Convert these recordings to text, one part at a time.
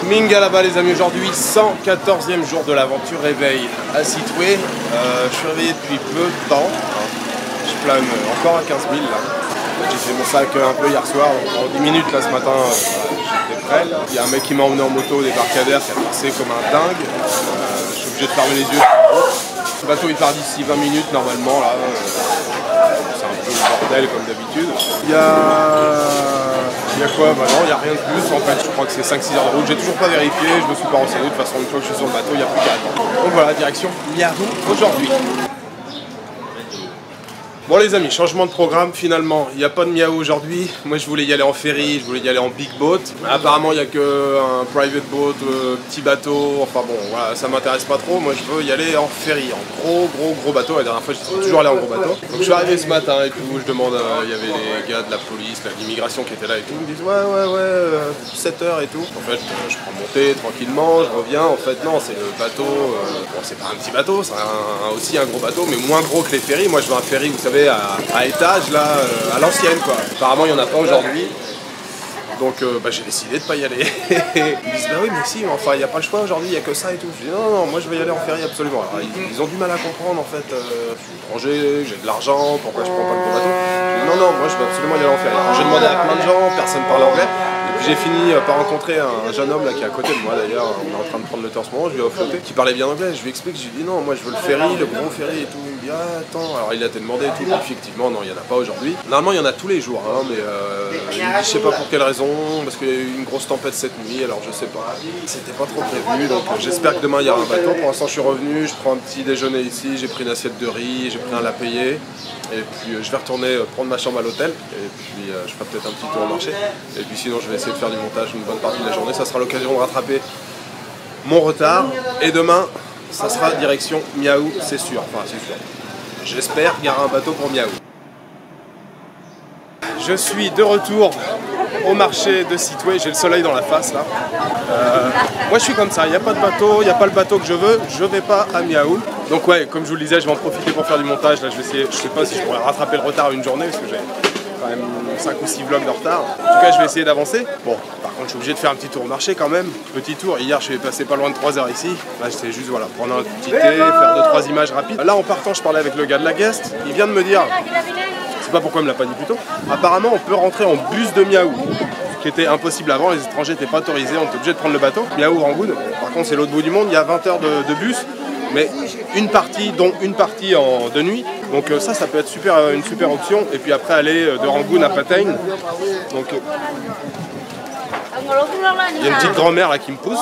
Ming là-bas les amis, aujourd'hui 114e jour de l'aventure réveil à Seatway. Je suis réveillé depuis peu de temps, je plane encore à 15 000 là. J'ai fait mon sac un peu hier soir, en 10 minutes là ce matin j'étais prêt. Il y a un mec qui m'a emmené en moto au débarcadère qui a passé comme un dingue. Je suis obligé de fermer les yeux. Le bateau il part d'ici 20 minutes normalement là. C'est un peu le bordel comme d'habitude. Il y a quoi? Bah non, il n'y a rien de plus en fait, je crois que c'est 5-6 heures de route, j'ai toujours pas vérifié, je me suis pas renseigné, de toute façon une fois que je suis sur le bateau, il n'y a plus qu'à attendre. Donc voilà, direction Miaou aujourd'hui. Bon les amis, changement de programme finalement, il n'y a pas de Miaou aujourd'hui. Moi je voulais y aller en ferry, je voulais y aller en big boat. Apparemment il n'y a qu'un private boat, petit bateau, enfin bon voilà, ça m'intéresse pas trop. Moi je veux y aller en ferry, en gros bateau. La dernière fois je suis toujours allé en gros bateau. Donc je suis arrivé ce matin et tout, je demande, il y avait les gars de la police, l'immigration qui étaient là et tout. Ils me disent ouais, 7 heures et tout. En fait je prends mon thé tranquillement, je reviens. En fait non, c'est le bateau, bon c'est pas un petit bateau, c'est aussi un gros bateau, mais moins gros que les ferries. Moi je veux un ferry, vous savez, à étage là, à l'ancienne quoi. Apparemment il n'y en a pas aujourd'hui. Donc j'ai décidé de pas y aller. Ils me disent bah oui mais si, enfin il n'y a pas le choix aujourd'hui, il n'y a que ça et tout. Je dis non, moi je vais y aller en ferry absolument. Alors, ils ont du mal à comprendre en fait, je suis étranger, j'ai de l'argent, pourquoi je prends pas le gros bateau? Je dis non, moi je veux absolument y aller en ferry. Alors j'ai demandé à plein de gens, personne parlait anglais. Et puis j'ai fini par rencontrer un jeune homme là qui est à côté de moi d'ailleurs, on est en train de prendre le temps en ce moment, je lui ai flotter, qui parlait bien anglais. Je lui explique, je lui dis non, moi je veux le ferry, le gros ferry et tout. Il me dit ah attends, alors il a été demandé et tout, effectivement non il n'y en a pas aujourd'hui. Normalement il y en a tous les jours, hein, mais il me dit je sais pas pour quelle raison, parce qu'il y a eu une grosse tempête cette nuit, alors je sais pas. C'était pas trop prévu, donc j'espère que demain il y aura un bateau. Pour l'instant je suis revenu, je prends un petit déjeuner ici, j'ai pris une assiette de riz, j'ai pris un lait payé. Et puis je vais retourner prendre ma chambre à l'hôtel, et puis je ferai peut-être un petit tour au marché. Et puis sinon je vais essayer de faire du montage une bonne partie de la journée, ça sera l'occasion de rattraper mon retard. Et demain, ça sera direction Miaou, c'est sûr, enfin c'est sûr. J'espère qu'il y aura un bateau pour Miaou. Je suis de retour au marché de Seatway, j'ai le soleil dans la face là. Moi je suis comme ça, il n'y a pas de bateau, il n'y a pas le bateau que je veux, je vais pas à Miaou. Donc ouais, comme je vous le disais, je vais en profiter pour faire du montage. Là je vais essayer, je sais pas si je pourrais rattraper le retard une journée parce que j'ai quand même 5 ou 6 vlogs de retard. En tout cas je vais essayer d'avancer. Bon, par contre je suis obligé de faire un petit tour au marché quand même. Petit tour, hier je suis passé pas loin de 3 heures ici. Là c'était juste voilà, prendre un petit thé, faire 2-3 images rapides. Là en partant je parlais avec le gars de la guest, il vient de me dire, je sais pas pourquoi il me l'a pas dit plus tôt, apparemment on peut rentrer en bus de Miaou, qui était impossible avant, les étrangers n'étaient pas autorisés, on était obligé de prendre le bateau. Miaou Rangoon, par contre c'est l'autre bout du monde, il y a 20 heures de bus, mais une partie, dont une partie de nuit, donc ça peut être une super option, et puis après aller de Rangoon à Pattaya. Donc il y a une petite grand-mère là qui me pousse.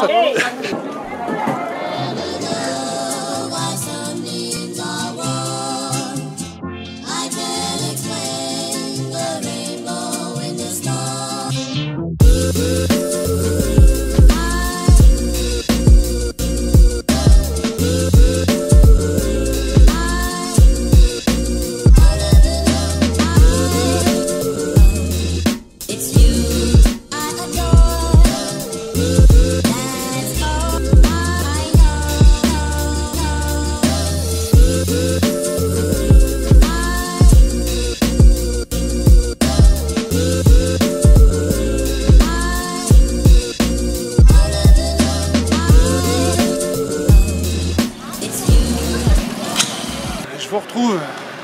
Je vous retrouve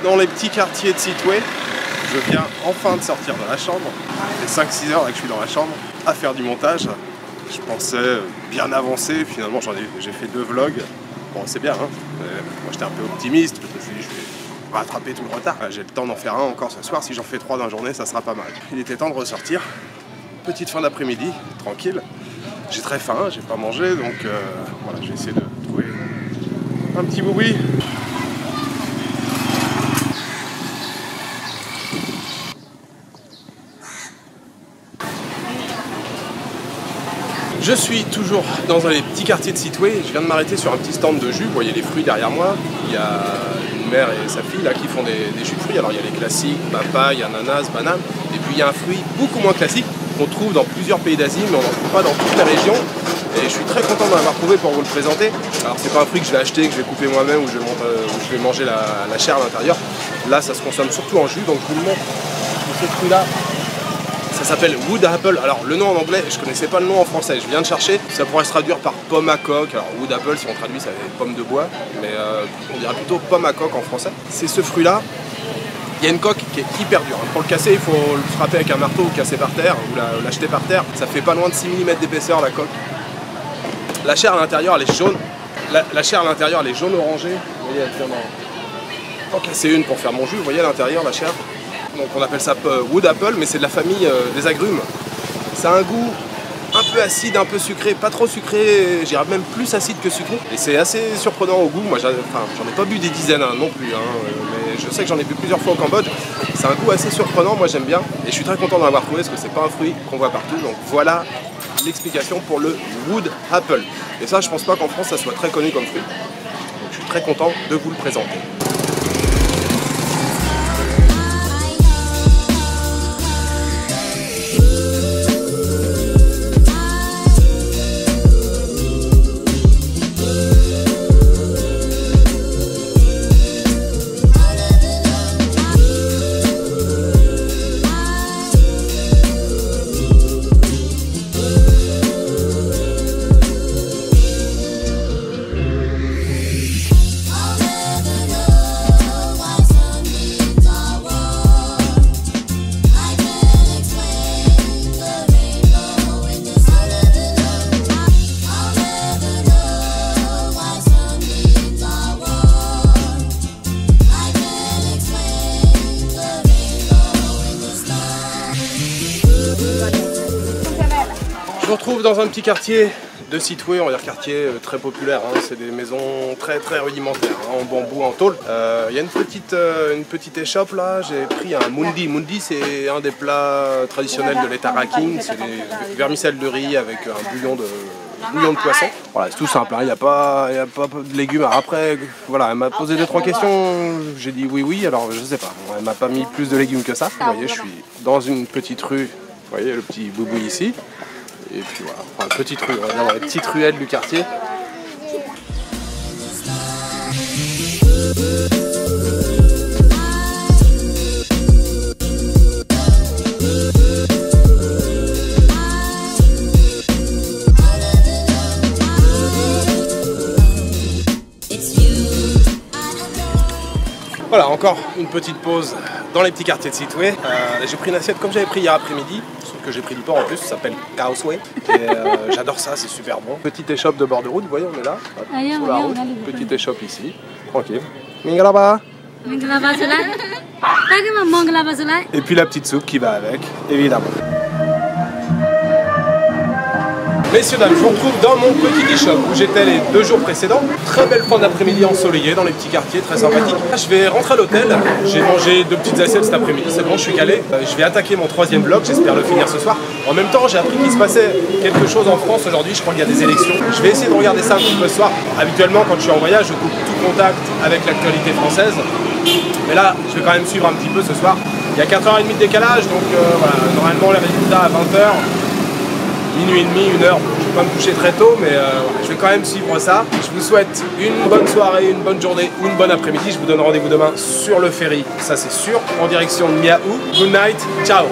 dans les petits quartiers de Seatway. Je viens enfin de sortir de la chambre. Ça fait 5-6 heures là que je suis dans la chambre à faire du montage. Je pensais bien avancer, finalement j'ai fait 2 vlogs. Bon c'est bien, hein. Moi j'étais un peu optimiste, je me suis dit je vais rattraper tout le retard. J'ai le temps d'en faire un encore ce soir, si j'en fais 3 dans la journée ça sera pas mal. Il était temps de ressortir. Petite fin d'après-midi, tranquille. J'ai très faim, j'ai pas mangé, donc voilà, je vais essayer de trouver un petit boui. Je suis toujours dans un des petits quartiers de Seatway. Je viens de m'arrêter sur un petit stand de jus. Vous voyez les fruits derrière moi. Il y a une mère et sa fille là qui font des jus de fruits. Alors il y a les classiques, papaye, ananas, banane. Et puis il y a un fruit beaucoup moins classique qu'on trouve dans plusieurs pays d'Asie, mais on n'en trouve pas dans toutes les régions. Et je suis très content d'en avoir trouvé pour vous le présenter. Alors c'est pas un fruit que je vais acheter, que je vais couper moi-même ou je vais manger la chair à l'intérieur. Là ça se consomme surtout en jus, donc je vous le montre. Ce fruit là, Ça s'appelle Wood Apple. Alors le nom en anglais, je connaissais pas le nom en français, je viens de chercher. Ça pourrait se traduire par pomme à coque. Alors Wood Apple, si on traduit, ça va être pomme de bois, mais on dirait plutôt pomme à coque en français. C'est ce fruit-là. Il y a une coque qui est hyper dure. Pour le casser, il faut le frapper avec un marteau ou casser par terre, ou l'acheter par terre. Ça fait pas loin de 6 mm d'épaisseur la coque. La chair à l'intérieur, elle est jaune. La chair à l'intérieur, elle est jaune orangée. Vous voyez, elle vient en casser une pour faire mon jus. Vous voyez à l'intérieur la chair. Donc on appelle ça Wood Apple, mais c'est de la famille des agrumes. Ça a un goût un peu acide, un peu sucré, pas trop sucré, j'irais même plus acide que sucré. Et c'est assez surprenant au goût. Moi, j'en ai pas bu des dizaines non plus, mais je sais que j'en ai bu plusieurs fois au Cambodge. C'est un goût assez surprenant, moi j'aime bien. Et je suis très content d'en avoir trouvé parce que c'est pas un fruit qu'on voit partout. Donc voilà l'explication pour le Wood Apple. Et ça, je pense pas qu'en France ça soit très connu comme fruit. Donc je suis très content de vous le présenter. Je me retrouve dans un petit quartier de Sittwe, on va dire quartier très populaire, c'est des maisons très rudimentaires, en bambou, en tôle. Il y a une petite échoppe là, j'ai pris un mundi. Mundi, c'est un des plats traditionnels de l'État Rakhine, c'est des vermicelles de riz avec un bouillon de poisson. Voilà, c'est tout simple, il n'y a pas de légumes. Alors après, voilà, elle m'a posé 2-3 questions, j'ai dit oui, alors je sais pas, elle m'a pas mis plus de légumes que ça. Vous voyez, je suis dans une petite rue, vous voyez le petit boubou ici. Et puis voilà, enfin, petite rue, on va dire dans les petites ruelles du quartier. Voilà, encore une petite pause dans les petits quartiers de Sittwe. J'ai pris une assiette comme j'avais pris hier après-midi, sauf que j'ai pris du porc en plus, ça s'appelle Kaoswe. Et j'adore ça, c'est super bon. Petite échoppe de bord de route, vous voyez, on est là, sur la route. Petite échoppe ici, tranquille. Mingalaba. Et puis la petite soupe qui va avec, évidemment. Messieurs, dames, je vous retrouve dans mon petit shop où j'étais les 2 jours précédents. Très belle fin d'après-midi ensoleillée dans les petits quartiers, très sympathique. Je vais rentrer à l'hôtel, j'ai mangé 2 petites assiettes cet après-midi, c'est bon, je suis calé. Je vais attaquer mon 3e vlog, j'espère le finir ce soir. En même temps, j'ai appris qu'il se passait quelque chose en France aujourd'hui, je crois qu'il y a des élections. Je vais essayer de regarder ça un petit peu ce soir. Habituellement, quand je suis en voyage, je coupe tout contact avec l'actualité française. Mais là, je vais quand même suivre un petit peu ce soir. Il y a 4h30 de décalage, donc voilà, normalement les résultats à 20h. Minuit et demi, 1h, je vais pas me coucher très tôt, mais je vais quand même suivre ça. Je vous souhaite une bonne soirée, une bonne journée ou une bonne après-midi. Je vous donne rendez-vous demain sur le ferry, ça c'est sûr, en direction de Miaou. Good night, ciao.